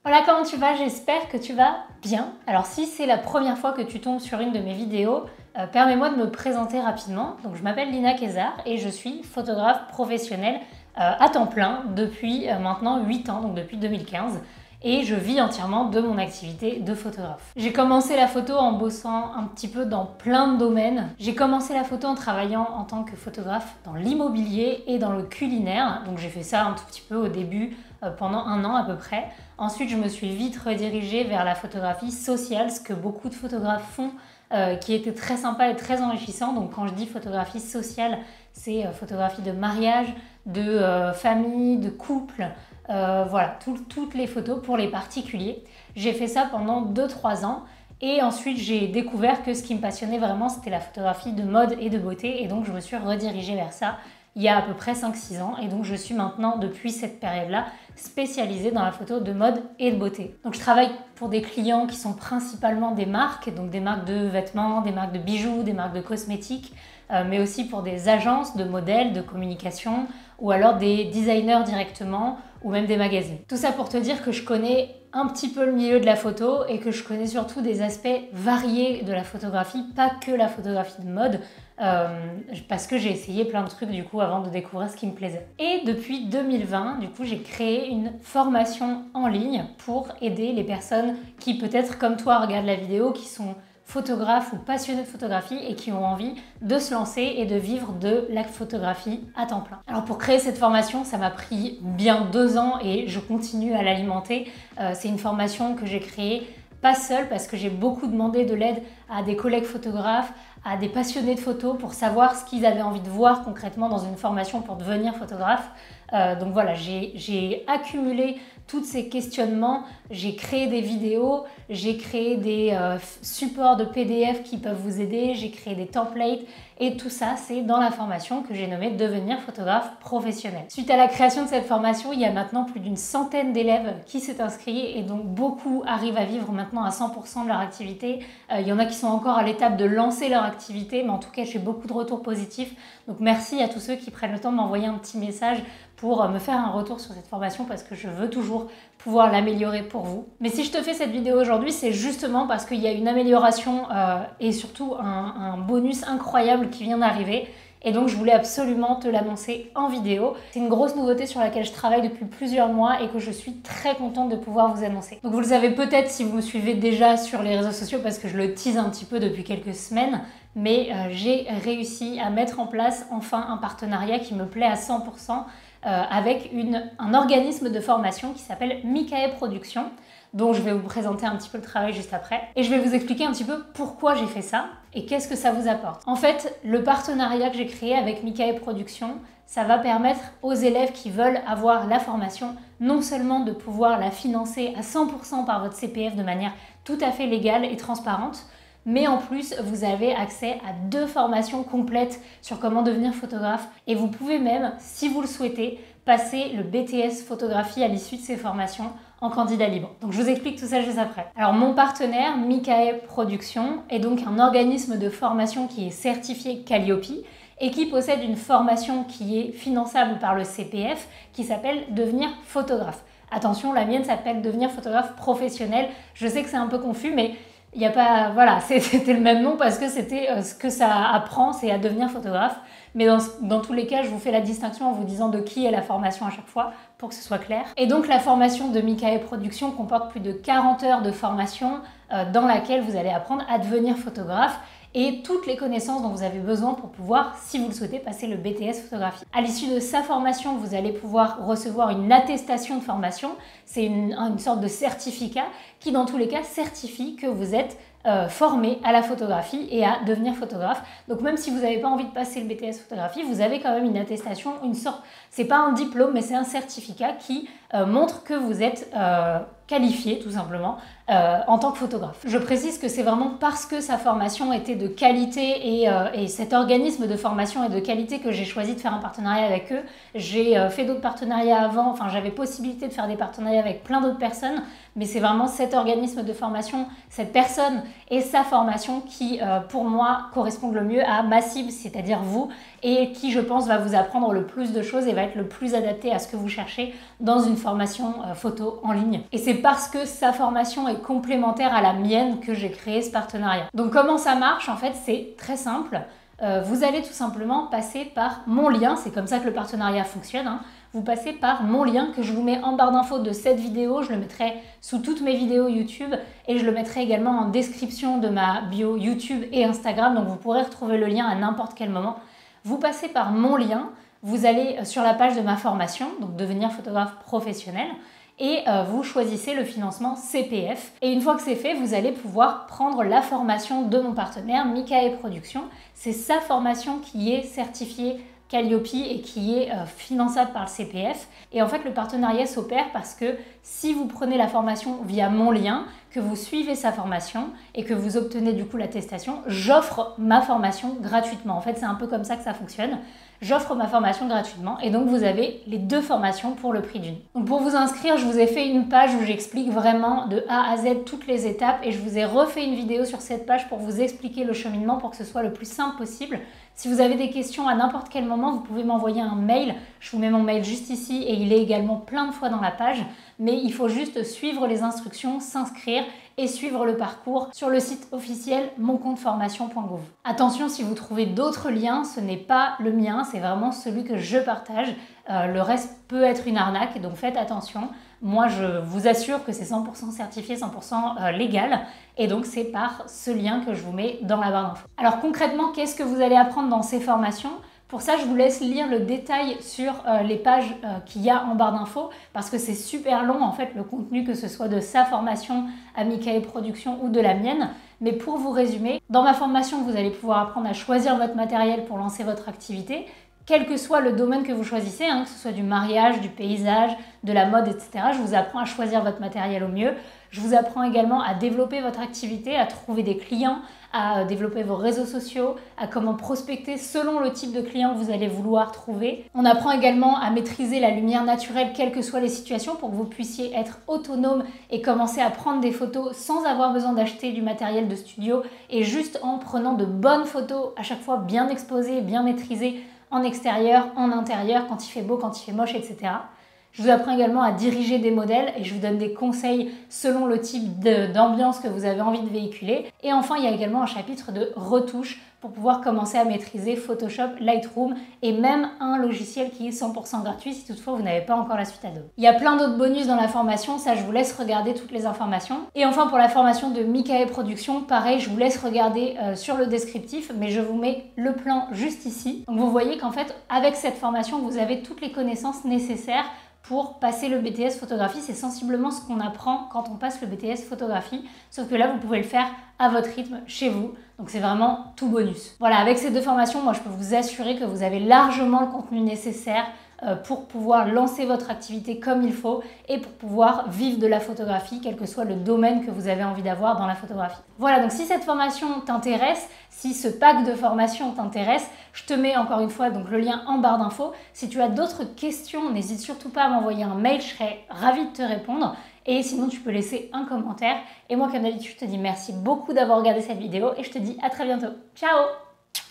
Hola, comment tu vas? J'espère que tu vas bien. Alors si c'est la première fois que tu tombes sur une de mes vidéos, permets-moi de me présenter rapidement. Donc je m'appelle Lina Kézard et je suis photographe professionnelle à temps plein depuis maintenant 8 ans, donc depuis 2015. Et je vis entièrement de mon activité de photographe. J'ai commencé la photo en bossant un petit peu dans plein de domaines. J'ai commencé la photo en travaillant en tant que photographe dans l'immobilier et dans le culinaire. Donc j'ai fait ça un tout petit peu au début, pendant 1 an à peu près. Ensuite, je me suis vite redirigée vers la photographie sociale, ce que beaucoup de photographes font, qui était très sympa et très enrichissant. Donc quand je dis photographie sociale, c'est photographie de mariage, de famille, de couple, voilà, toutes les photos pour les particuliers. J'ai fait ça pendant 2-3 ans et ensuite j'ai découvert que ce qui me passionnait vraiment c'était la photographie de mode et de beauté et donc je me suis redirigée vers ça il y a à peu près 5-6 ans et donc je suis maintenant depuis cette période-là spécialisée dans la photo de mode et de beauté. Donc je travaille pour des clients qui sont principalement des marques, donc des marques de vêtements, des marques de bijoux, des marques de cosmétiques, mais aussi pour des agences de modèles, de communication ou alors des designers directement ou même des magazines. Tout ça pour te dire que je connais un petit peu le milieu de la photo et que je connais surtout des aspects variés de la photographie, pas que la photographie de mode, parce que j'ai essayé plein de trucs du coup avant de découvrir ce qui me plaisait. Et depuis 2020, du coup, j'ai créé une formation en ligne pour aider les personnes qui peut-être comme toi regardent la vidéo, qui sont photographes ou passionnés de photographie et qui ont envie de se lancer et de vivre de la photographie à temps plein. Alors pour créer cette formation, ça m'a pris bien 2 ans et je continue à l'alimenter. C'est une formation que j'ai créée pas seule parce que j'ai beaucoup demandé de l'aide à des collègues photographes, à des passionnés de photo pour savoir ce qu'ils avaient envie de voir concrètement dans une formation pour devenir photographe. Donc voilà, j'ai accumulé tous ces questionnements, j'ai créé des vidéos, j'ai créé des supports de PDF qui peuvent vous aider, j'ai créé des templates et tout ça c'est dans la formation que j'ai nommée Devenir photographe professionnel. Suite à la création de cette formation, il y a maintenant plus d'une centaine d'élèves qui s'est inscrit et donc beaucoup arrivent à vivre maintenant à 100% de leur activité. Il y en a qui sont encore à l'étape de lancer leur activité, mais en tout cas j'ai beaucoup de retours positifs. Donc merci à tous ceux qui prennent le temps de m'envoyer un petit message pour me faire un retour sur cette formation parce que je veux toujours pouvoir l'améliorer pour vous. Mais si je te fais cette vidéo aujourd'hui, c'est justement parce qu'il y a une amélioration et surtout un bonus incroyable qui vient d'arriver. Et donc je voulais absolument te l'annoncer en vidéo. C'est une grosse nouveauté sur laquelle je travaille depuis plusieurs mois et que je suis très contente de pouvoir vous annoncer. Donc vous le savez peut-être si vous me suivez déjà sur les réseaux sociaux parce que je le tease un petit peu depuis quelques semaines, mais j'ai réussi à mettre en place enfin un partenariat qui me plaît à 100%. Avec un organisme de formation qui s'appelle Mikae Productions, dont je vais vous présenter un petit peu le travail juste après. Et je vais vous expliquer un petit peu pourquoi j'ai fait ça et qu'est-ce que ça vous apporte. En fait, le partenariat que j'ai créé avec Mikae Productions, ça va permettre aux élèves qui veulent avoir la formation non seulement de pouvoir la financer à 100% par votre CPF de manière tout à fait légale et transparente, mais en plus, vous avez accès à 2 formations complètes sur comment devenir photographe et vous pouvez même, si vous le souhaitez, passer le BTS photographie à l'issue de ces formations en candidat libre. Donc je vous explique tout ça juste après. Alors mon partenaire, Mikae Productions, est donc un organisme de formation qui est certifié Calliope et qui possède une formation qui est finançable par le CPF qui s'appelle Devenir photographe. Attention, la mienne s'appelle Devenir photographe professionnel. Je sais que c'est un peu confus, mais il n'y a pas, voilà, c'était le même nom parce que c'était ce que ça apprend, c'est à devenir photographe. Mais dans tous les cas, je vous fais la distinction en vous disant de qui est la formation à chaque fois pour que ce soit clair. Et donc la formation de Mikae Productions comporte plus de 40 heures de formation dans laquelle vous allez apprendre à devenir photographe et toutes les connaissances dont vous avez besoin pour pouvoir, si vous le souhaitez, passer le BTS photographie. À l'issue de sa formation, vous allez pouvoir recevoir une attestation de formation. C'est une sorte de certificat qui, dans tous les cas, certifie que vous êtes formé à la photographie et à devenir photographe. Donc même si vous n'avez pas envie de passer le BTS photographie, vous avez quand même une attestation, une sorte, c'est pas un diplôme, mais c'est un certificat qui montre que vous êtes qualifié tout simplement en tant que photographe. Je précise que c'est vraiment parce que sa formation était de qualité et cet organisme de formation est de qualité que j'ai choisi de faire un partenariat avec eux. J'ai fait d'autres partenariats avant, enfin j'avais possibilité de faire des partenariats avec plein d'autres personnes, mais c'est vraiment cet organisme de formation, cette personne et sa formation qui, pour moi, correspond le mieux à ma cible, c'est-à-dire vous, et qui, je pense, va vous apprendre le plus de choses et va être le plus adapté à ce que vous cherchez dans une formation photo en ligne. Et c'est parce que sa formation est complémentaire à la mienne que j'ai créé ce partenariat. Donc comment ça marche? En fait, c'est très simple. Vous allez tout simplement passer par mon lien, c'est comme ça que le partenariat fonctionne, hein. Vous passez par mon lien que je vous mets en barre d'infos de cette vidéo, je le mettrai sous toutes mes vidéos YouTube et je le mettrai également en description de ma bio YouTube et Instagram, donc vous pourrez retrouver le lien à n'importe quel moment. Vous passez par mon lien, vous allez sur la page de ma formation, donc devenir photographe professionnel, et vous choisissez le financement CPF. Et une fois que c'est fait, vous allez pouvoir prendre la formation de mon partenaire, Mikae Productions. C'est sa formation qui est certifiée Calliope et qui est finançable par le CPF. Et en fait, le partenariat s'opère parce que si vous prenez la formation via mon lien, que vous suivez sa formation et que vous obtenez du coup l'attestation, j'offre ma formation gratuitement. En fait, c'est un peu comme ça que ça fonctionne. J'offre ma formation gratuitement et donc vous avez les deux formations pour le prix d'une. Donc pour vous inscrire, je vous ai fait une page où j'explique vraiment de A à Z toutes les étapes et je vous ai refait une vidéo sur cette page pour vous expliquer le cheminement pour que ce soit le plus simple possible. Si vous avez des questions à n'importe quel moment, vous pouvez m'envoyer un mail. Je vous mets mon mail juste ici et il est également plein de fois dans la page. Mais il faut juste suivre les instructions, s'inscrire et suivre le parcours sur le site officiel moncompteformation.gouv. Attention, si vous trouvez d'autres liens, ce n'est pas le mien, c'est vraiment celui que je partage. Le reste peut être une arnaque, donc faites attention. Moi, je vous assure que c'est 100% certifié, 100% légal. Et donc, c'est par ce lien que je vous mets dans la barre d'infos. Alors concrètement, qu'est-ce que vous allez apprendre dans ces formations ? Pour ça, je vous laisse lire le détail sur les pages qu'il y a en barre d'infos parce que c'est super long en fait le contenu, que ce soit de sa formation à Mikae Productions ou de la mienne. Mais pour vous résumer, dans ma formation, vous allez pouvoir apprendre à choisir votre matériel pour lancer votre activité, quel que soit le domaine que vous choisissez, hein, que ce soit du mariage, du paysage, de la mode, etc. Je vous apprends à choisir votre matériel au mieux. Je vous apprends également à développer votre activité, à trouver des clients, à développer vos réseaux sociaux, à comment prospecter selon le type de client que vous allez vouloir trouver. On apprend également à maîtriser la lumière naturelle, quelles que soient les situations, pour que vous puissiez être autonome et commencer à prendre des photos sans avoir besoin d'acheter du matériel de studio et juste en prenant de bonnes photos, à chaque fois bien exposées, bien maîtrisées, en extérieur, en intérieur, quand il fait beau, quand il fait moche, etc. Je vous apprends également à diriger des modèles et je vous donne des conseils selon le type d'ambiance que vous avez envie de véhiculer. Et enfin, il y a également un chapitre de retouches pour pouvoir commencer à maîtriser Photoshop, Lightroom et même un logiciel qui est 100% gratuit si toutefois vous n'avez pas encore la suite Adobe. Il y a plein d'autres bonus dans la formation, ça je vous laisse regarder toutes les informations. Et enfin pour la formation de Mikae Productions, pareil, je vous laisse regarder sur le descriptif, mais je vous mets le plan juste ici. Donc vous voyez qu'en fait avec cette formation vous avez toutes les connaissances nécessaires pour passer le BTS photographie. C'est sensiblement ce qu'on apprend quand on passe le BTS photographie, sauf que là vous pouvez le faire à votre rythme chez vous, donc c'est vraiment tout bonus. Voilà, avec ces deux formations, moi je peux vous assurer que vous avez largement le contenu nécessaire pour pouvoir lancer votre activité comme il faut et pour pouvoir vivre de la photographie, quel que soit le domaine que vous avez envie d'avoir dans la photographie. Voilà, donc si cette formation t'intéresse, si ce pack de formation t'intéresse, je te mets encore une fois donc le lien en barre d'infos. Si tu as d'autres questions, n'hésite surtout pas à m'envoyer un mail, je serai ravie de te répondre. Et sinon, tu peux laisser un commentaire. Et moi, comme d'habitude, je te dis merci beaucoup d'avoir regardé cette vidéo et je te dis à très bientôt. Ciao!